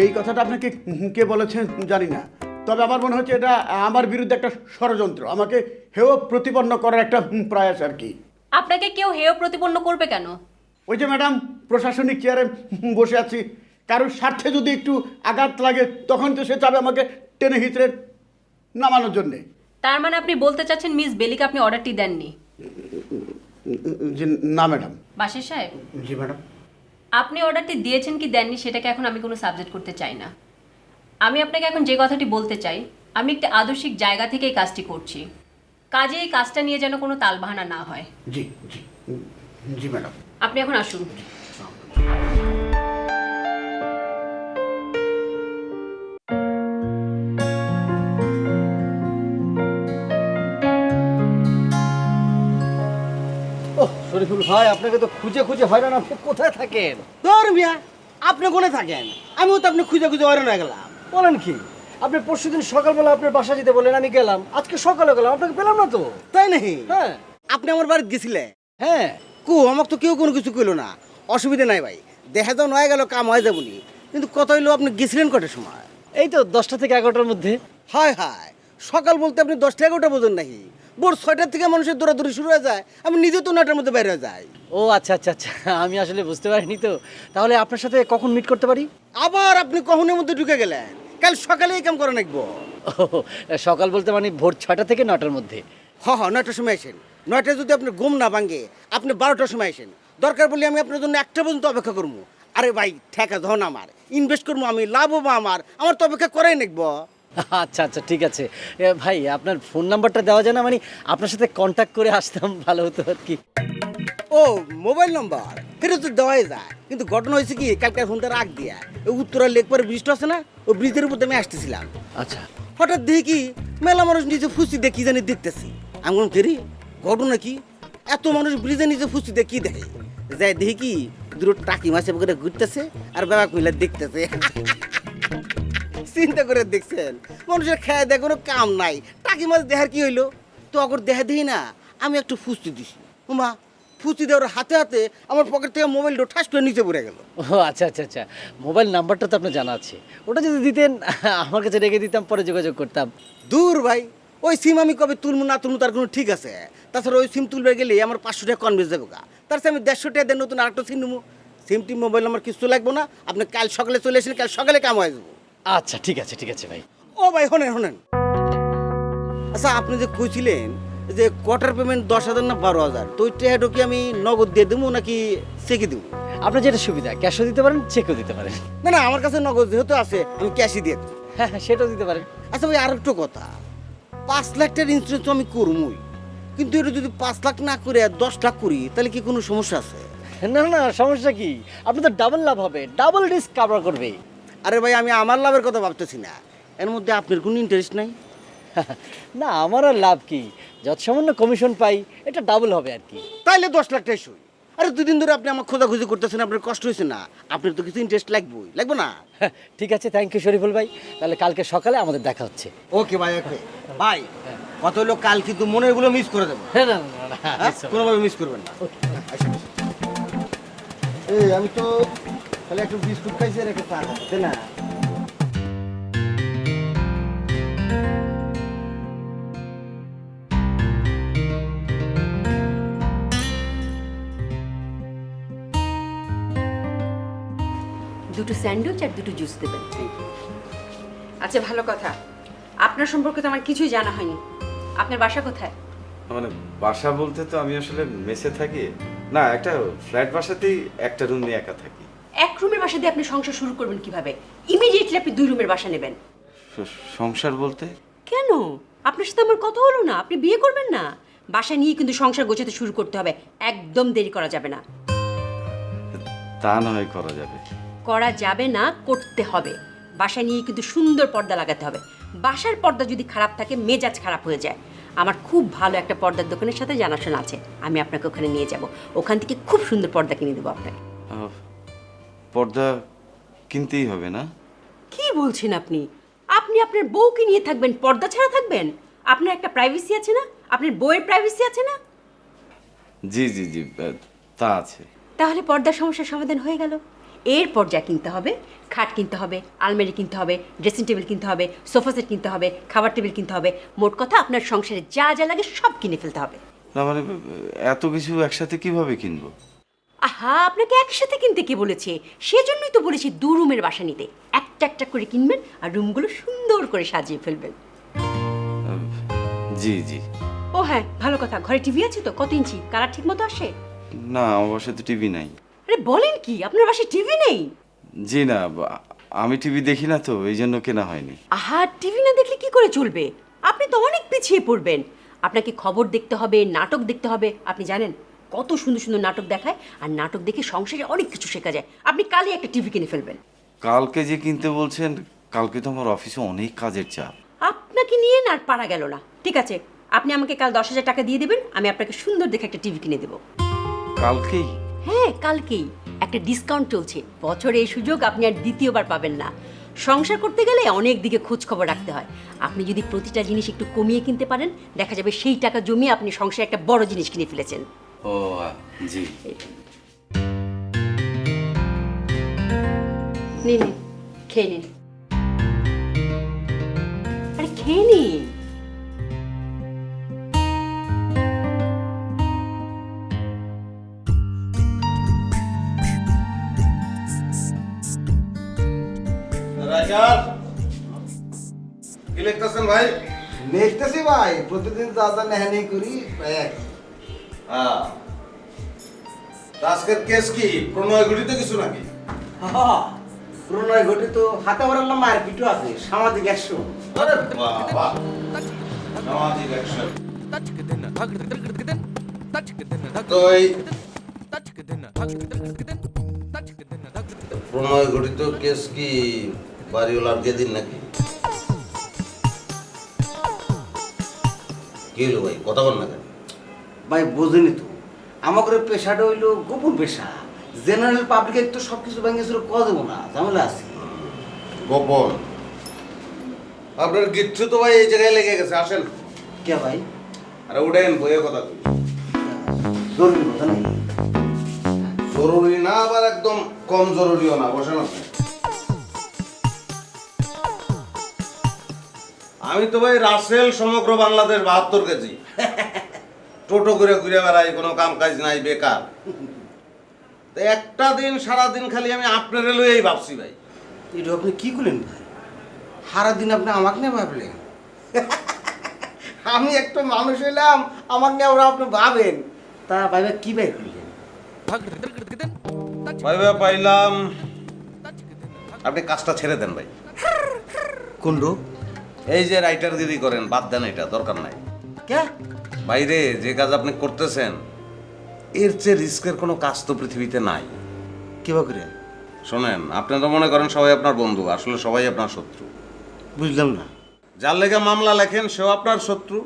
এই কথাটা আপনাকে কে বলেছেন জানি না, তবে আমার মনে হচ্ছে এটা আমার বিরুদ্ধে একটা ষড়যন্ত্র, আমাকে হেয় প্রতিপন্ন করার একটা প্রয়াস আর কি। আপনাকে কেউ হেয় প্রতিপন্ন করবে কেন? ওই যে ম্যাডাম প্রশাসনিক চেয়ারে বসে আছি, কারোর স্বার্থে যদি একটু আঘাত লাগে তখন তো সে চাবে আমাকে টেনে হিচড়ে নামানোর জন্যে। তার মানে আপনি বলতে চাচ্ছেন মিস বেলিকে আপনি অর্ডারটি দেননি? জি না ম্যাডাম। বাশির সাহেব। জি ম্যাডাম। আপনি অর্ডারটি দিয়েছেন কি দেননি সেটাকে এখন আমি কোনো সাবজেক্ট করতে চাই না। আমি আপনাকে এখন যে কথাটি বলতে চাই, আমি একটা আদর্শিক জায়গা থেকে এই কাজটি করছি, কাজে এই কাজটা নিয়ে যেন কোনো তালবাহানা না হয়। জি জি জি ম্যাডাম। আপনি এখন আসুন। শরীফুল ভাই, আপনাকে তো খুঁজে খুঁজে হয়রান, আপনি কোথায় থাকেন? তোর মিয়া আপনি কোনে থাকেন? আমিও তো আপনি খুঁজে খুঁজে হয়রান হয়ে গেলাম। বলেন কি? আপনি পরশুদিন সকালবেলা আপনার বাসা যেতে বলেন, আমি গেলাম, আজকে সকালে গেলাম, আপনাকে পেলাম না তো। তাই নাকি? হ্যাঁ। আপনি আমার বাড়িতে গেছিলে? হ্যাঁ। আমাকে তো কেউ কোনো কিছু কইলো না। অসুবিধা নাই ভাই, দেখা যাও নয় গেল, কাম হয়ে যাবনি। কিন্তু কত হইলো আপনি গেছিলেন কটার সময়? এই তো 10টা থেকে 11টার মধ্যে। হায় হায়, সকাল বলতে আপনি 10টা 11টা বোঝেন নাকি? ভোর 6টার থেকে মানুষের দৌড়াদৌড়ি শুরু হয়ে যায়, আমি নিজেও তো 9টার মধ্যে বাইরে হয়ে যাই। ও আচ্ছা আচ্ছা আচ্ছা, আমি আসলে বুঝতে পারিনি তো। তাহলে আপনার সাথে কখন মিট করতে পারি? আবার আপনি কখনের মধ্যে ঢুকে গেলেন? কাল সকালে এই কাম করে নাকবো। সকাল বলতে মানে ভোর 6টা থেকে 9টার মধ্যে। হ্যাঁ 9টার সময় আসেন। 9টায় যদি আপনার ঘুম না ভাঙে আপনি 12টার সময় আসেন। দরকার বলে আমি আপনার জন্য 1টা পর্যন্ত অপেক্ষা করবো। আরে ভাই ঠেকা ধন আমার, ইনভেস্ট করবো আমি, লাভ হবো আমার তো অপেক্ষা করাই নাকবো। আচ্ছা আচ্ছা ঠিক আছে ভাই, আপনার ফোন নাম্বারটা দেওয়া যায় না? মানে আপনার সাথে কন্ট্যাক্ট করে আসতাম, ভালো হতো আর কি। ও মোবাইল নাম্বার এটা তো দেওয়াই যায়, কিন্তু ঘটনা হয়েছে কি, কালকে ফোনটা রাখ দিয়া ওই উত্তরা লেক পরে ব্রিজটা আছে না, ওই ব্রিজের উপর আমি আসতেছিলাম। আচ্ছা। হঠাৎ দেখি কি মেলা মানুষ নিচে ফুসি দিয়ে কি জানি দেখতেছি। আমি বললাম কেরি ঘটনা কি, এত মানুষ ব্রিজের নিচে ফুসি দিয়ে কি দেখে? যাই দেখি কি দুটো টাকি মাছে করে ঘুরতেছে আর বাবা কইলা দেখতেছে। চিন্তা করে দেখছেন, মানুষের খেয়ে দেয় কোনো কাম নাই, টাকি মাছ দেখার কি হইলো? তো অগর দেখা দেখি না আমি একটু ফুসতে দিছি, মা ফুসি দেওয়ার হাতে হাতে আমার পকেট থেকে মোবাইলটা ঠাস করে নিচে পড়ে গেল। ও আচ্ছা আচ্ছা আচ্ছা, মোবাইল নাম্বারটা তো আপনার জানা আছে, ওটা যদি দিতেন আমার কাছে রেখে দিতাম, পরে যোগাযোগ করতাম। দূর ভাই, ওই সিম আমি কবে তুলবো না তুলবো তার কোনো ঠিক আছে? তাছাড়া ওই সিম তুলবে গেলে আমার 500 টাকা কনভেন্স দেবো গা, তার সাথে আমি 150 টাকা দিয়ে নতুন আরেকটা সিম নেবো। সিম টিম মোবাইল আমার কিছু লাগবো না, আপনি কাল সকালে চলে আসেন, কাল সকালে কাম হয়ে যাবো। আচ্ছা ঠিক আছে ভাই। ও ভাই শোনেন, আচ্ছা আপনি যে কইছিলেন যে কোয়ার্টার পেমেন্ট 10,000 না 12,000, তো ওই টাকাটা কি আমি নগদ দিয়ে দেবো নাকি চেকে দেবো? আপনার যেটা সুবিধা, ক্যাশও দিতে পারেন, চেকও দিতে পারেন। না না, আমার কাছে নগদ যেহেতু আছে আমি ক্যাশই দিয়ে দেবো। হ্যাঁ সেটাও দিতে পারেন। আচ্ছা ভাই আর একটু কথা, 5 লাখ টাকার ইন্স্যুরেন্স তো আমি করবই, কিন্তু এটা যদি 5 লাখ না করে 10 লাখ করি তাহলে কি কোনো সমস্যা আছে? না না, সমস্যা কি, আপনি তো ডাবল লাভ হবে, ডাবল রিস্ক কভার করবে। আরে ভাই আমি আমার লাভের কথা ভাবতেছি না, এর মধ্যে আপনার কোনো ইন্টারেস্ট নাই? না আমার আর লাভ কি, যত সামান্য কমিশন পাই এটা ডাবল হবে আর কি। তাইলে 10 লাখ টাকাই সই। আরে 2 দিন ধরে আপনি আমার খোঁজাখুঁজি করতেছেন, আপনার কষ্ট হয়েছে না? আপনার তো কিছু ইন্টারেস্ট লাগবে না? ঠিক আছে, থ্যাংক ইউ শরীফুল ভাই, তাহলে কালকে সকালে আমাদের দেখা হচ্ছে। ওকে ভাই, ওকে ভাই। কত হলো কাল কিন্তু মনের গুলো মিস করে দেবো। না না কোনোভাবে মিস করবেন না। এই আমি তো খালি একটু বিস্কুট খাইছি আর একটা চা খাচ্ছি না। দুটো স্যান্ডউইচ আর দুটো জুস দেবেন। আচ্ছা ভালো কথা, আপনার সম্পর্কে তো আমার কিছুই জানা হয়নি। আপনার বাসা কোথায়? মানে বাসা বলতে তো আমি আসলে মেসে থাকি না, একটা ফ্ল্যাট বাসাতেই একটা রুম নিয়ে একা থাকি। এক রুমের বাসা দিয়ে আপনি সংসার শুরু করবেন কিভাবে? ইমিডিয়েটলি আপনি 2 রুমের বাসা নেবেন। সংসার বলতে? কেন? আপনার সাথে আমার কথা হলো না, আপনি বিয়ে করবেন না? বাসা নিয়ে কিন্তু সংসার গোছাতে শুরু করতে হবে, একদম দেরি করা যাবে না। তা নয় করা যাবে। করা যাবে না, করতে হবে। বাসা নিয়ে কিন্তু সুন্দর পর্দা লাগাতে হবে। বাসার পর্দা যদি খারাপ থাকে মেজাজ খারাপ হয়ে যায়। আমার খুব ভালো একটা পর্দার দোকানের সাথে জানাশোনা আছে, আমি আপনাকে ওখানে নিয়ে যাব। ওখান থেকে খুব সুন্দর পর্দা কিনে দেবো আপনাকে। পর্দা কিনতেই হবে না? কি বলছেন আপনি? আপনি আপনার বউকে নিয়ে থাকবেন, পর্দা ছাড়া থাকবেন? আপনার একটা প্রাইভেসি আছে না? আপনার বউয়ের প্রাইভেসি আছে না? জি জি জি, তা আছে। তাহলে পর্দার সমস্যার সমাধান হয়ে গেল। এরপর যা কিনতে হবে, খাট কিনতে হবে, আলমারি কিনতে হবে, ড্রেসিং টেবিল কিনতে হবে, সোফা সেট কিনতে হবে, খাবার টেবিল কিনতে হবে। মোট কথা আপনার সংসারে যা যা লাগে সব কিনে ফেলতে হবে। না মানে এত কিছু একসাথে কিভাবে কিনবো? আহা, আপনাকে একসাথে কিনতে কে বলেছে? সেজন্যই তো বলেছি 2 রুমের বাসা নিতে। একটা একটা করে কিনবেন আর রুমগুলো সুন্দর করে সাজিয়ে ফেলবেন। জি জি। ও হ্যাঁ, ভালো কথা, ঘরে টিভি আছে তো? কত ইঞ্চি? কালার ঠিক মতো আসে? না, আমার বাসায় তো টিভি নাই। আরে বলেন কি, আপনার বাসায় টিভি নেই? জি না, আমি টিভি দেখি না তো, এই জন্য কেনা হয়নি। আহা, টিভি না দেখলে কি করে চলবে? আপনি তো অনেক পিছিয়ে পড়বেন। আপনাকে খবর দেখতে হবে, নাটক দেখতে হবে। আপনি জানেন কত সুন্দর সুন্দর নাটক দেখায়, আর নাটক দেখে সংসারে অনেক কিছু শেখা যায়। আপনি কালই একটা টিভি কিনে ফেলবেন। কালকে যে কিনতে বলছেন, কালকে তো আমার অফিসে অনেক কাজের চাপ। আপনাকে নিয়ে না আর পারা গেল না। ঠিক আছে, আপনি আমাকে কাল 10,000 টাকা দিয়ে দেবেন, আমি আপনাকে সুন্দর দেখে একটা টিভি কিনে দেবো। কালকেই? হ্যাঁ, কালকেই। একটা ডিসকাউন্ট চলছে, বছরে এই সুযোগ আপনি আর দ্বিতীয়বার পাবেন না। সংসার করতে গেলে অনেক দিকে খোঁজ খবর রাখতে হয়। আপনি যদি প্রতিটা জিনিস একটু কমিয়ে কিনতে পারেন, দেখা যাবে সেই টাকা জমিয়ে আপনি সংসারে একটা বড় জিনিস কিনে ফেলেছেন। ও জি। নিন নিন, খেয়ে নিন। আরে খেয়ে নিন। কি লিখতেছেন ভাই? দেখতেছি ভাই, প্রতিদিন যা যা নেহানি করি এক। হ্যাঁ, আজকের কেস কি প্রণয় ঘটিত কিছু নাকি? প্রণয় ঘটিত, হাতে মারাল্লাম মারপিটও আছে, সামাজিক অ্যাকশন। আরে বাবা, সামাজিক অ্যাকশন। তো এই প্রণয় ঘটিত কেস কি বাড়িওয়ালার গেদিন নাকি? কি হলো ভাই, কথা বল না কেন? ভাই বোঝেনি তো, আমাদের পেশাটা হইলো গোপন পেশা। জেনারেল পাবলিকের তো সব কিছু ভেঙে ছিল কয়া দেবো না, ঝামেলা আছে। গোপন? আপনার গিচ্ছু তো ভাই এই জায়গায় লেগে গেছে, আসেন। কে ভাই? আরে উঠেন, বইয়ের কথা কই। জরুরি কথা নেই। জরুরি না, আবার একদম কম জরুরিও না, বসেন আপনি। আমি তো ভাই রাসেল সমগ্র বাংলাদেশ 72 কেজি টোটো করে ঘুরে বেড়াই, কোনো কাম কাজ নাই, বেকার। তো একটা দিন সারাদিন খালি আমি আপনার লইয়াই ভাবছি ভাই। এটা আপনি কি করলেন ভাই? সারাদিন আপনি আমাকে নিয়ে ভাবলেন? আমি একটা মানুষ হইলাম, আমাকে নিয়ে ওরা আপনি ভাবেন? তা ভাইবা কি ভাই করলেন? ভাইবা পাইলাম আপনি কাজটা ছেড়ে দেন ভাই। কোন রোগ? এই যে রাইটারগিরি করেন, বাদ দেন, এটা দরকার নাই। কে? বাইরে যে কাজ আপনি করতেছেন, এর চেয়ে রিস্কের কোনো কাজ তো পৃথিবীতে নাই। কিবা করে? শোনেন, আপনারা মনে করেন সবাই আপনার বন্ধু, আসলে সবাই আপনার শত্রু। বুঝলাম না। যার লেগে মামলা লেখেন সেও আপনার শত্রু,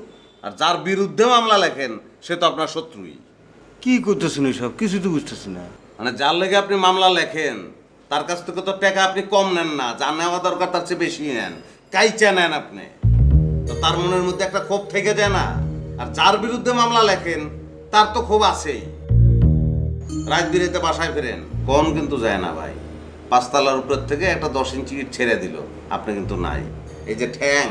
আর যার বিরুদ্ধে মামলা লেখেন সে তো আপনার শত্রুই। কি করতেছেন সব? কিছু তো বুঝতেছি না। মানে যার লেগে আপনি মামলা লেখেন তার কাছ থেকে তো টাকা আপনি কম নেন না, যা নেওয়া দরকার তার চেয়ে বেশি নেন, কাইচা নেন আপনি। তো তার মনের মধ্যে একটা ক্ষোভ থেকে যায় না? আর যার বিরুদ্ধে মামলা লেখেন তার তো ক্ষোভ আছেই। রাত বিরেতে বাসায় ফেরেন, কম কিন্তু যায় না ভাই। 5 তলার উপর থেকে একটা 10 ইঞ্চি ইট ছেড়ে দিল, আপনি কিন্তু নাই। এই যে ঠ্যাং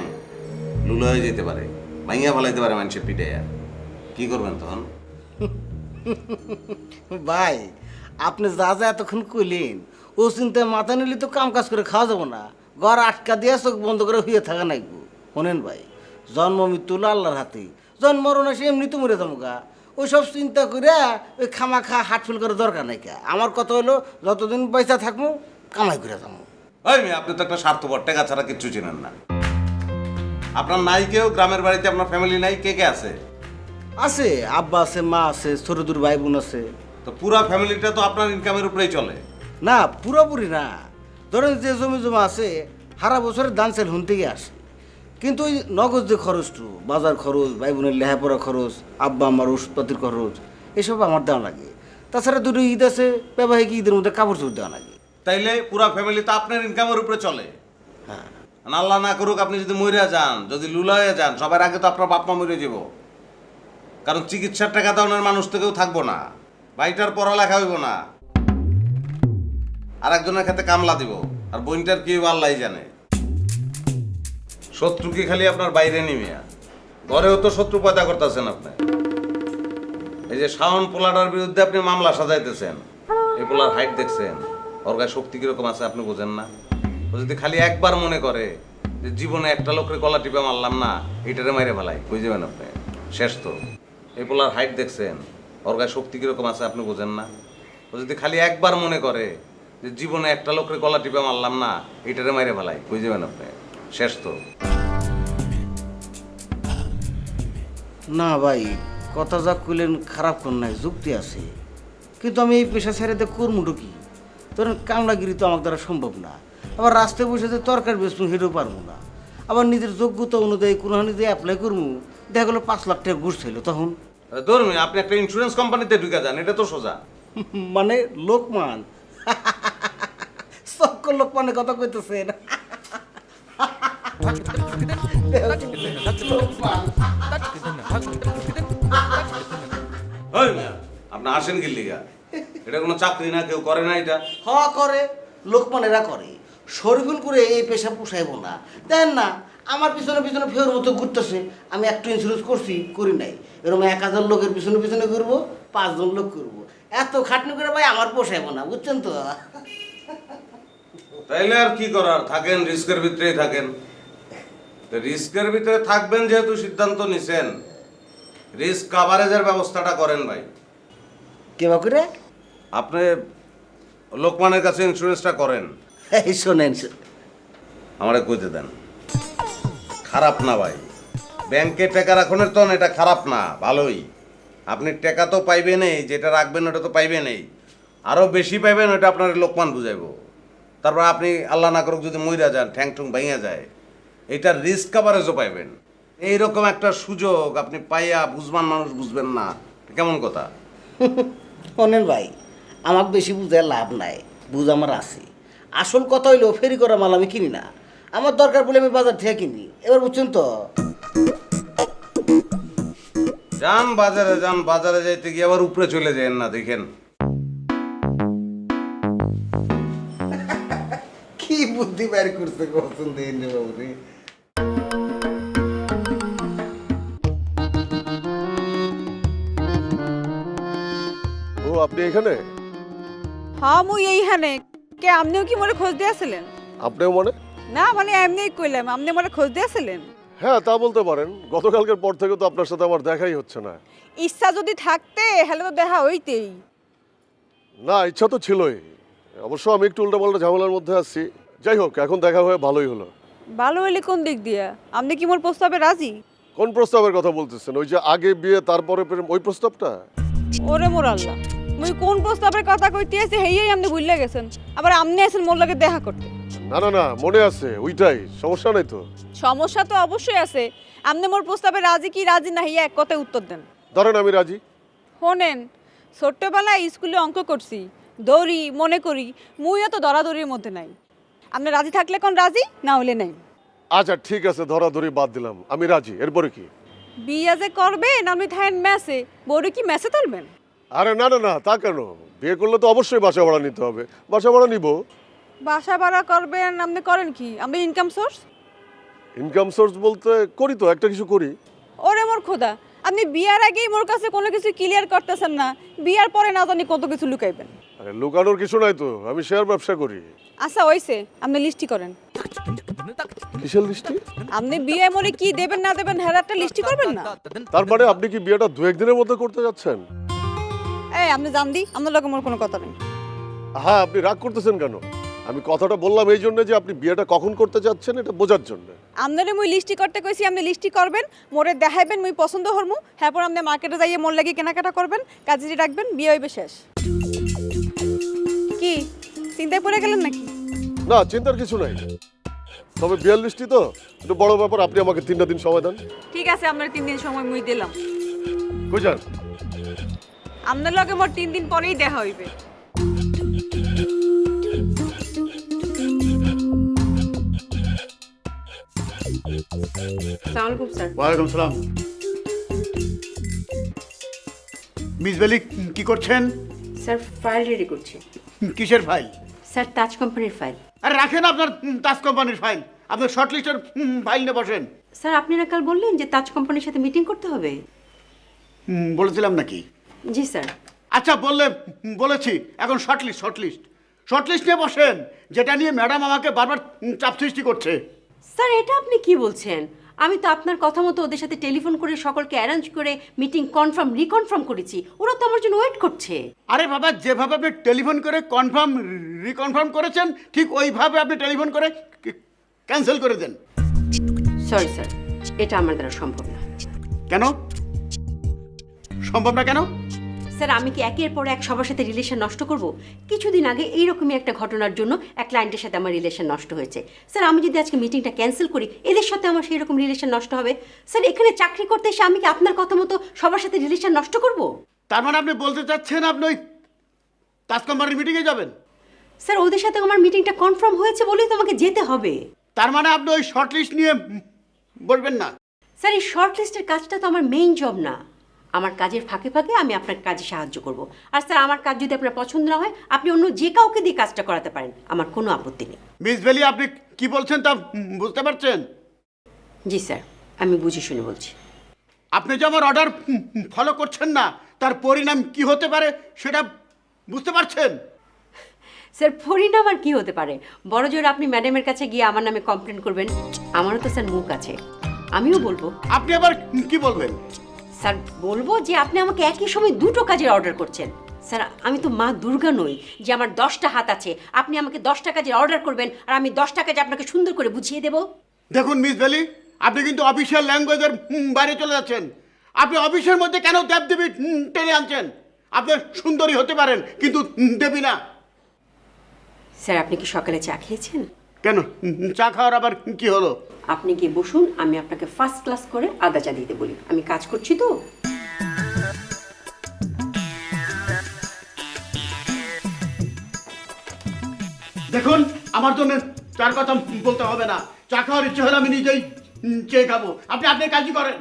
লুলো হয়ে যেতে পারে, ভাঙিয়া ফেলাইতে পারে মানুষের পিটাইয়া। কি করবেন তখন? ভাই আপনি যা যা এতক্ষণ কইলেন ও চিন্তায় মাথা নিলে তো কাম কাজ করে খাওয়া যাবো না, ঘর আটকা দিয়ে চোখ বন্ধ করে হইয়ে থাকা নাইবো। শোনেন ভাই, জন্ম মৃত্যু হলো আল্লাহর হাতে, জন্ম মরণ আসে এমনি তো মরে যাবো গা। ওইসব চিন্তা করে ওই খামাখা হাটফুল করার দরকার নাই কা। আমার কথা হলো যতদিন পয়সা থাকবো কামাই করে যাবো। ওই মেয়ে, আপনি তো একটা স্বার্থপর, টাকা ছাড়া কিচ্ছু চেনেন না। আপনার নাই কেউ? গ্রামের বাড়িতে আপনার ফ্যামিলি নাই? কে কে আছে? আছে, আব্বা আছে, মা আছে, ছোট দূর ভাই বোন আছে। তো পুরা ফ্যামিলিটা তো আপনার ইনকামের উপরেই চলে। না পুরোপুরি না, ধরেন যে জমি জমা আছে সারা বছরের দান চাল হুন থেকে আসে, কিন্তু ওই নগদ যে খরচটু, বাজার খরচ, ভাই বোনের লেখাপড়া খরচ, আব্বা আমার ওষুধপাতির খরচ, এসব আমার দেওয়া লাগে। তাছাড়া দুটো ঈদ আছে, ব্যবহারিক ঈদের মধ্যে কাপড় চোপড় দেওয়া লাগে। তাইলে পুরা ফ্যামিলি তো আপনার ইনকামের উপরে চলে। হ্যাঁ, আল্লাহ না করুক আপনি যদি মরে যান, যদি লুলা হয়ে যান, সবার আগে তো আপনার বাপ মা মরে যাব। কারণ চিকিৎসার টাকা দেওয়ার মানুষ তো কেউ থাকবো না, ভাইটার পড়ালেখা হইব না, আর একজনের ক্ষেত্রে কামলা দিব, আর বোনটার কি আল্লাহ জানে। শত্রু কি খালি আপনার বাইরে নিমিয়া, ঘরেও তো শত্রু পয়দা করতেছেন আপনি। এই যে শাওন পোলাটার বিরুদ্ধে আপনি মামলা সাজাইতেছেন, এই পোলার হাইট দেখছেন, ওর গায়ে শক্তি কিরকম আছে আপনি বোঝেন না? ও যদি খালি একবার মনে করে যে জীবনে একটা লোকের গলা টিপে মারলাম না, এইটারে মাইরে ফেলাই, বুঝে যাবেন আপনি শেষ তো। এই পোলার হাইট দেখছেন, ওর গায়ে শক্তি কিরকম আছে আপনি বোঝেন না? ও যদি খালি একবার মনে করে যে জীবনে একটা লোকের গলা টিপে মারলাম না, এইটারে মাইরে ফেলাই, বুঝে যাবেন আপনি শেষ তো। না ভাই, কথা যা কইলেন খারাপ কোন নাই, যুক্তি আছে, কিন্তু আমি এই পেশা ছেড়ে দিয়ে করমুটো কি? ধরেন কামলাগিরি তো আমার দ্বারা সম্ভব না, আবার রাস্তায় বসে যে তরকারি বেচবো হেঁটেও পারবো না, আবার নিজের যোগ্যতা অনুযায়ী কোনো যদি অ্যাপ্লাই করবো, দেখা গেলো 5 লাখ টাকা ঘুষ ছিল, তখন ধরুন আপনি একটা ইন্স্যুরেন্স কোম্পানিতে ঢুকে যান, এটা তো সোজা। মানে লোকমান চক্ক লোকমানের কথা কইতেছেন। ওই মিয়া, আপনি আসেন কি লিগা? এটা কোনো চাকরি না, কেউ করে না এটা। হওয়া করে, লোকমানেরা করে, শরীফুল করে এই পেশা পোষাইব না। দেন না আমার পিছনে পিছনে ফের মতো ঘুরতেছে, আমি একটু ইন্স্যুরেন্স করছি, করি নাই, এরকম 1000 লোকের পিছনে পিছনে ঘুরবো, 5 জন লোক করবো, এত খাটনি করে ভাই আমার পোষাইব না, বুঝছেন তো? তাইলে আর কি করার, থাকেন রিস্কের ভিতরেই থাকেন। তো রিস্কের ভিতরে থাকবেন যেহেতু সিদ্ধান্ত নিছেন, রিস্ক কাভারেজের ব্যবস্থাটা করেন ভাই। কেবা করে? আপনি লোকমানের কাছে ইন্স্যুরেন্সটা করেন। এই শোনেন, আমারে কইতে দেন। খারাপ না ভাই, ব্যাংকে টাকা রাখনের তো এটা খারাপ না, ভালোই। আপনি টাকা তো পাইবেনই, যেটা রাখবেন ওটা তো পাইবেনই, আরও বেশি পাইবেন, ওটা আপনার লোকমান বুঝাইব। তারপর আপনি আল্লাহ না করুক যদি মইরা যান, ঠ্যাং ঠুং ভাঙিয়া যায়, এটার রিস্ক কাভারেজও পাইবেন। এইরকম একটা সুযোগ আপনি পাইয়া বুঝবান মানুষ বুঝবেন না, কেমন কথা? শোনেন ভাই, আমাকে বেশি বুঝে লাভ নাই, বুঝ আমার আছে। আসল কথা হইলো ফেরি করা মাল আমি কিনি না, আমার দরকার পড়লে আমি বাজার থেকে কিনি। এবার বুঝছেন তো? যান বাজারে, যান বাজারে যাইতে গিয়ে আবার উপরে চলে যান না, দেখেন। কি বুদ্ধি বের করতে পছন্দ বাবু রে। ও আপনি এখানে? হ্যাঁ মুই এইখানে। কে আপনিও কি মোরে খোঁজ দিয়েছিলেন? আপনিও মনে? না মানে এমনিই কইলাম, আপনি মোরে খোঁজ দিয়েছিলেন? হ্যাঁ তা বলতে পারেন, গতকালকের পর থেকে তো আপনার সাথে আমার দেখাই হচ্ছে না। ইচ্ছা যদি থাকতে হলে তো দেখা হইতেই। না ইচ্ছা তো ছিলই, অবশ্য আমি একটু উল্টাপাল্টা ঝামেলার মধ্যে আছি। যাই হোক, এখন দেখা হয়ে ভালোই হলো। ভালো হইলে কোন দিক দিয়া? আপনি কি মোর প্রস্তাবে রাজি? কোন প্রস্তাবের কথা বলতেছেন? ওই যে আগে বিয়ে তারপরে প্রেম, ওই প্রস্তাবটা? ওরে মোর আল্লাহ, মুই কোন প্রস্তাবের কথা কইতে আছি হেই আপনি ভুলে গেছেন, আবার আপনি আছেন মোর লগে দেখা করতে। না না না, মনে আছে, ওইটাই, সমস্যা নাই তো। সমস্যা তো অবশ্যই আছে। আপনি মোর প্রস্তাবে রাজি কি রাজি না হিয়া এক কথায় উত্তর দেন। ধরেন আমি রাজি। শোনেন, ছোট্টবেলায় স্কুলে অঙ্ক করছি, দৌড়ি মনে করি, মুইও তো দরাদরির মধ্যে নাই। আপনি রাজি থাকলে কোন রাজি, না হলে নাই। আচ্ছা ঠিক আছে, ধরাধরি বাদ দিলাম, আমি রাজি। এরপরে কি? বিয়া যে করবেন আপনি থাকেন ম্যাচে, বড় কি ম্যাচে তুলবেন? আরে না না না, তা কেন? বিয়ে করলে তো অবশ্যই বাসা ভাড়া নিতে হবে। বাসা ভাড়া নিব। বাসা ভাড়া করবেন? আপনি করেন কি? আপনি ইনকাম সোর্স? ইনকাম সোর্স বলতে করি তো, একটা কিছু করি। ওরে মোর খোদা, আপনি বিয়ার আগেই মোর কাছে কোনো কিছু ক্লিয়ার করতেছেন না, বিয়ার পরে না জানি কত কিছু লুকাইবেন। আরে লুকানোর কিছু নাই তো, আমি শেয়ার ব্যবসা করি। আচ্ছা হইছে, আপনি লিস্টি করেন। কিসের লিস্টি? আপনি বিয়ে মরে কি দেবেন না দেবেন হ্যাঁ একটা লিস্টি করবেন না? তার মানে আপনি কি বিয়েটা 2-1 দিনের মধ্যে করতে যাচ্ছেন? এই আপনি জান দি, আপনার লগে মোর কোনো কথা নেই। হ্যাঁ, আপনি রাগ করতেছেন কেন? আমি কথাটা বললাম এই জন্য যে আপনি বিয়েটা কখন করতে যাচ্ছেন এটা বোঝার জন্য। আপনারে মুই লিস্টি করতে কইছি, আপনি লিস্টি করবেন, মোরে দেখাইবেন, মুই পছন্দ হরমু, হ্যাঁ পর আপনি মার্কেটে যাইয়ে মোর লাগি কেনাকাটা করবেন, কাজে রাখবেন, বিয়ে হইবে শেষ। কি চিন্তায় পড়ে গেলেন নাকি? না, চিন্তার কিছু নাই। তবে 42টি তো একটু বড় ব্যাপার, আপনি আমাকে 3টা দিন সময় দেন। ঠিক আছে, আপনার 3 দিন সময় মুই দিলাম। কই যান? আপনার লগে মোর 3 দিন পরেই দেখা হইবে। সালামালাইকুম স্যার। ওয়ালাইকুম সালাম। মিস বেলি কি করছেন? স্যার ফাইল রেডি করছি। কিসের ফাইল? স্যার তাজ কোম্পানির ফাইল। আরে রাখেন আপনার তাজ কোম্পানির ফাইল, আপনার শর্ট লিস্টের ফাইল নিয়ে বসেন। স্যার আপনি না কাল বললেন যে তাজ কোম্পানির সাথে মিটিং করতে হবে। বলেছিলাম নাকি? জি স্যার। আচ্ছা বলেছি, এখন শর্ট লিস্ট নিয়ে বসেন, যেটা নিয়ে ম্যাডাম আমাকে বারবার চাপ সৃষ্টি করছে। স্যার এটা আপনি কি বলছেন? আমি তো আপনার কথা মতো ওদের সাথে টেলিফোন করে সকলকে অ্যারেঞ্জ করে মিটিং রিকনফার্ম করেছি, ওরা তো আমার জন্য ওয়েট করছে। আরে বাবা, যেভাবে আপনি টেলিফোন করে রিকনফার্ম করেছেন ঠিক ওইভাবে আপনি টেলিফোন করে ক্যান্সেল করে দেন। সরি স্যার, এটা আমার দ্বারা সম্ভব না। কেন সম্ভব না? কেন? স্যার আমি কি একের পর এক সবার সাথে রিলেশন নষ্ট করব? কিছুদিন আগে এইরকমই একটা ঘটনার জন্য এক ক্লায়েন্টের সাথে আমার রিলেশন নষ্ট হয়েছে। স্যার আমি যদি আজকে মিটিংটা ক্যান্সেল করি, এদের সাথে আমার সেই রকম রিলেশন নষ্ট হবে। স্যার এখানে চাকরি করতে এসে আমি কি আপনার কথা মতো সবার সাথে রিলেশন নষ্ট করব? তার মানে আপনি বলতে চাচ্ছেন আপনি ওই তাজ কোম্পানির মিটিংয়ে যাবেন? স্যার ওদের সাথে আমার মিটিংটা কনফার্ম হয়েছে বলেই তো আমাকে যেতে হবে। তার মানে আপনি ওই শর্ট লিস্ট নিয়ে বলবেন না? স্যার এই শর্ট লিস্টের কাজটা তো আমার মেইন জব না। আমার কাজের ফাঁকে ফাঁকে আমি আপনার কাজে সাহায্য করব। আর স্যার আমার কাজ যদি আপনার পছন্দ না হয়, আপনি অন্য যে কাউকে দিয়ে কাজটা করাতে পারেন, আমার কোনো আপত্তি নেই। মিস বেলি আপনি কি বলছেন তা বুঝতে পারছেন? জি স্যার, আমি বুঝে শুনে বলছি। আপনি যে আমার অর্ডার ফলো করছেন না, তার পরিণাম কি হতে পারে সেটা বুঝতে পারছেন? স্যার পরিণাম আর কি হতে পারে? বড় জোর আপনি ম্যাডামের কাছে গিয়ে আমার নামে কমপ্লেন করবেন। আমারও তো স্যার মুখ আছে, আমিও বলবো। আপনি আবার কি বলবেন? স্যার বলবো যে আপনি আমাকে একই সময় দুটো কাজের অর্ডার করছেন। স্যার আমি তো মা দুর্গা নই যে আমার 10টা হাত আছে, আপনি আমাকে 10টা কাজের অর্ডার করবেন আর আমি 10টা কাজ আপনাকে সুন্দর করে বুঝিয়ে দেব। দেখুন মিস বেলি, আপনি কিন্তু অফিসিয়াল ল্যাঙ্গুয়েজের বাইরে চলে যাচ্ছেন। আপনি অফিসের মধ্যে কেন দেবদেবী টেনে আনছেন? আপনি সুন্দরী হতে পারেন কিন্তু দেবী না। স্যার আপনি কি সকালে চা খেয়েছেন? কেন চা খাওয়ার আবার কি হলো? আপনি গিয়ে বসুন, আমি আপনাকে ফার্স্ট ক্লাস করে আদা চা দিতে বলি, আমি কাজ করছি তো। দেখুন আমার জন্য চার কথা বলতে হবে না। চা খাওয়ার ইচ্ছে হলে আমি নিজেই চেয়ে খাবো। আপনি আপনার কাজই করেন।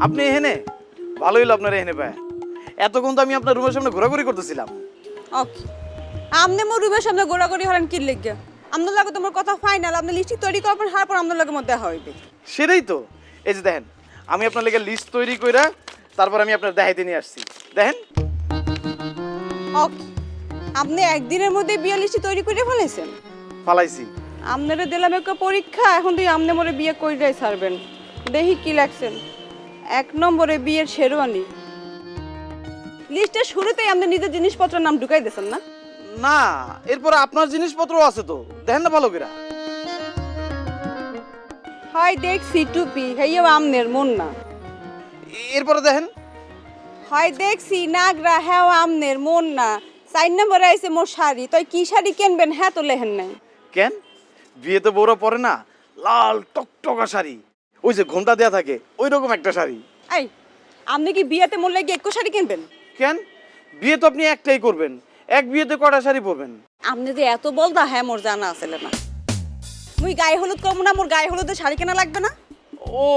আপনি এখানে ভালো হইলো, আপনার এখানে পায়। এতক্ষণ তো আমি আপনার রুমের সামনে ঘোরাঘুরি করতেছিলাম। ওকে, আপনি মোর রুমের সামনে ঘোরাঘুরি হলেন কি লেগে? আপনার লাগে তোমার কথা ফাইনাল, আপনি লিস্ট তৈরি করবেন, তারপর আপনার লাগে মধ্যে দেখা হইবে। সেটাই তো, এই যে দেখেন আমি আপনার লেগে লিস্ট তৈরি কইরা তারপর আমি আপনার দেখাইতে নিয়ে আসছি, দেখেন। ওকে, আপনি একদিনের মধ্যে বিয়ে লিস্ট তৈরি করে ফেলেছেন? ফালাইছি। আপনারা দিলাম একটা পরীক্ষা, এখন তুই আপনি মোরে বিয়ে কইরাই ছাড়বেন। দেখি কি লাগছেন। 1 নম্বরে বিয়ের শেরওয়ানি। লিস্টের শুরুতেই আপনি নিজের জিনিসপত্রের নাম ঢুকাই দিয়েছেন না? না, এরপরে আপনার জিনিসপত্র আছে তো, দেখেন না ভালো করে। হয় দেখছি টুপি, হেইও আমনের মন না। এরপরে দেখেন। হয় দেখছি নাগরা, হ্যাঁ আমনের মন না। 4 নম্বরে আইছে মোর শাড়ি, তাই কি শাড়ি কিনবেন হ্যাঁ তো লেহেন নাই। কেন? বিয়েতে বউরা পরে না লাল টকটকা শাড়ি, ওই যে ঘোমটা দেয়া থাকে ওই রকম একটা শাড়ি। এই আপনি কি বিয়েতে মূল্যে গিয়ে 21 শাড়ি কিনবেন? কেন? বিয়ে তো আপনি একটাই করবেন, এক বিয়েতে কটা শাড়ি পরবেন? আপনি যে এত বলদা, হ্যাঁ মোর জানা আছে না। মুই গায়ে হলুদ করবো না, মোর গায়ে হলুদের শাড়ি কেনা লাগবে না? ও,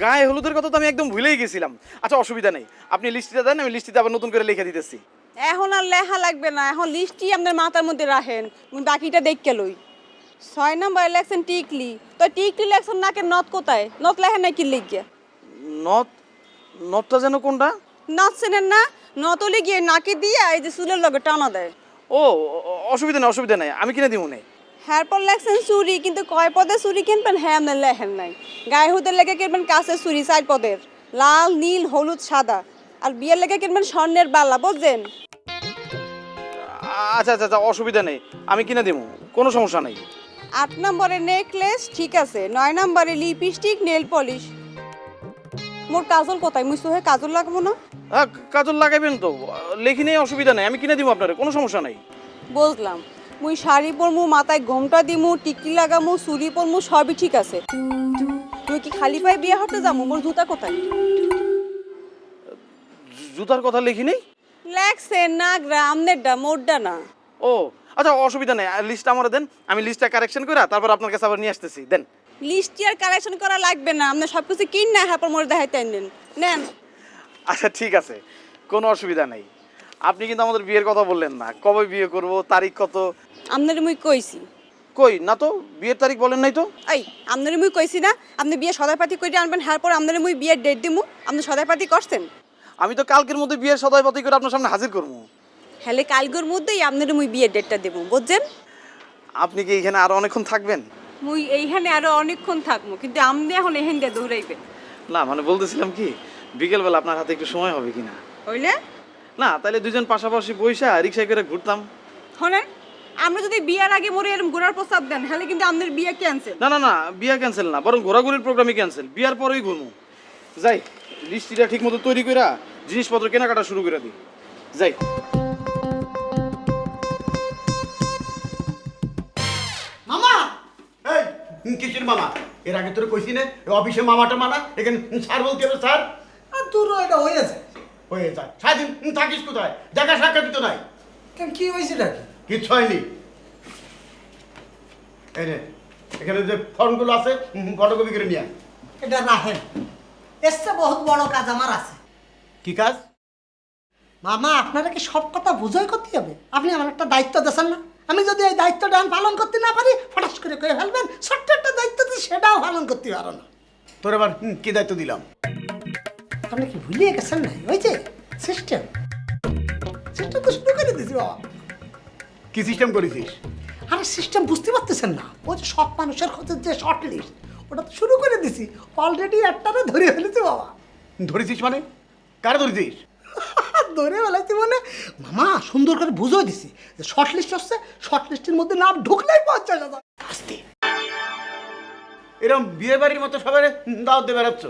গায়ে হলুদের কথা তো আমি একদম ভুলেই গেছিলাম। আচ্ছা অসুবিধা নেই, আপনি লিস্টটা দেন, আমি লিস্টটা আবার নতুন করে লিখে দিতেছি। এখন আর লেখা লাগবে না, এখন লিস্টই আপনার মাথার মধ্যে রাখেন, মুই বাকিটা দেখকে লই। 6 নম্বর ইলেকশন টিকলি, তো টিকলি ইলেকশন নাকে নথ কোথায়? নথ লেখেন নাই কি লিখিয়ে? নথ? নথটা যেন কোনটা? নথ চেনেন না? নথ হলে গিয়ে নাকে দিয়ে এই যে চুলের লগে টানা দেয়। ও, অসুবিধা নেই, অসুবিধা নেই, আমি কিনে দিব না। হ্যারপর লেখছেন চুরি, কিন্তু কয় পদের চুরি কিনবেন হ্যাঁ আপনার লেখেন নাই। গায়ে হলুদের লেগে কিনবেন কাঁচের চুরি 4 পদের, লাল নীল হলুদ সাদা। আর বিয়ের লেগে কিনবেন স্বর্ণের বালা, বুঝছেন? আচ্ছা আচ্ছা আচ্ছা, অসুবিধা নেই, আমি কিনে দিব, কোনো সমস্যা নেই। 8 নম্বরে নেকলেস, ঠিক আছে। 9 নম্বরে লিপস্টিক, নেল পলিশ। মোর কাজল কোথায়? মুই সোহে কাজল লাগাবো না? কাজল লাগাবেন তো, লেখি নেই, অসুবিধা নেই, আমি কিনে দিব আপনার, কোনো সমস্যা নেই। বুঝলাম। মুই শাড়ি পরমু, মাথায় ঘোমটা দিমু, টিকি লাগামু, চুড়ি পরমু, সবই ঠিক আছে। তুই কি খালি পায়ে বিয়ে হতে যাবো? মোর জুতা কোথায়? জুতার কথা লিখি নেই? লেখছে না গ্রামনেরটা, মোরটা না। ও আচ্ছা, অসুবিধা নেই, লিস্টটা আমার দেন, আমি লিস্টটা কারেকশন করে তারপর আপনার কাছে আবার নিয়ে আসতেছি। দেন। লিস্টটি আর কারেকশন করা লাগবে না, আপনি সব কিছু কিন না হ্যাঁ মোর দেখাইতে নেন। নেন। আচ্ছা ঠিক আছে, কোনো অসুবিধা নেই। আপনি কিন্তু আমাদের বিয়ের কথা বললেন না, কবে বিয়ে করব, তারিখ কত? আপনার মুই কইছি। কই না তো, বিয়ের তারিখ বলেন নাই তো। এই আপনার মুই কইছি না আপনি বিয়ে সদাইপাতি করে আনবেন, হ্যাঁ পর আপনার মুই বিয়ের ডেট দিমু। আপনি সদাইপাতি করছেন? আমি তো কালকের মধ্যে বিয়ের সদাইপাতি করে আপনার সামনে হাজির করবো। হ্যালে কালকের মধ্যেই আপনার মুই বিয়ের ডেটটা দেবো, বুঝছেন? আপনি কি এখানে আরো অনেকক্ষণ থাকবেন? মুই এইখানে আরো অনেকক্ষণ থাকবো, কিন্তু আপনি এখন এখান দিয়ে দৌড়াইবেন না মানে বলতেছিলাম কি, বিকেলবেলা আপনার হাতে একটু সময় হবে কিনা? হইলে না তাহলে দুজন পাশাপাশি বইসা রিক্সায় করে ঘুরতাম। শোনেন, আমরা যদি বিয়ের আগে মরে এরকম ঘোরার প্রস্তাব দেন, হলে কিন্তু আপনার বিয়ে ক্যান্সেল। না না না, বিয়ে ক্যান্সেল না, বরং ঘোরাঘুরির প্রোগ্রামই ক্যান্সেল, বিয়ার পরেই ঘুরবো। যাই, লিস্টিটা ঠিক মতো তৈরি করে জিনিসপত্র কেনাকাটা শুরু করে দিই। যাই। মামা, এই কিসের মামা? এর আগে তোর কইছি না অফিসে মামাটা মানা, এখানে স্যার বলতে হবে স্যার। আর তোর এটা হয়ে যায়। হয়ে যায়, সারাদিন থাকিস কোথায়? দেখা সাক্ষাৎ তো নাই। কেন, কি হয়েছে নাকি? কিচ্ছু হয়নি। এই নে, এখানে যে ফর্মগুলো আছে ফটোকপি করে নিয়ে আয়। এটা রাখেন, এসছে বহুত বড় কাজ আমার আছে। কি কাজ? মামা, আপনারা কি সব কথা বুঝাই করতে হবে? আপনি আমার একটা দায়িত্ব দিয়েছেন না, আমি যদি এই দায়িত্বটা পালন করতে না পারি ফটাস করে কয়ে ফেলবেন। ছোট্ট একটা দায়িত্ব দিয়ে সেটাও পালন করতে পারো না। তোর এবার কি দায়িত্ব দিলাম? আপনি কি ভুলিয়ে গেছেন না? ওই যে সিস্টেম, সিস্টেম তো শুরু করে দিয়েছি বাবা। কি সিস্টেম করেছিস? আরে সিস্টেম বুঝতে পারতেছেন না? ওই যে সব মানুষের খোঁজের যে শর্ট লিস্ট, ওটা তো শুরু করে দিছি। অলরেডি একটারে ধরে ফেলেছি বাবা। ধরেছিস মানে? কারে ধরেছিস? ধরে ফেলেছি মানে মামা সুন্দর করে বুঝিয়ে দিছি যে শর্ট লিস্ট হচ্ছে, শর্ট লিস্টের মধ্যে নাম ঢুকলেই 50,000। এরকম বিয়ে বাড়ির মতো সবাই দাওয়াত দিয়ে বেড়াচ্ছ?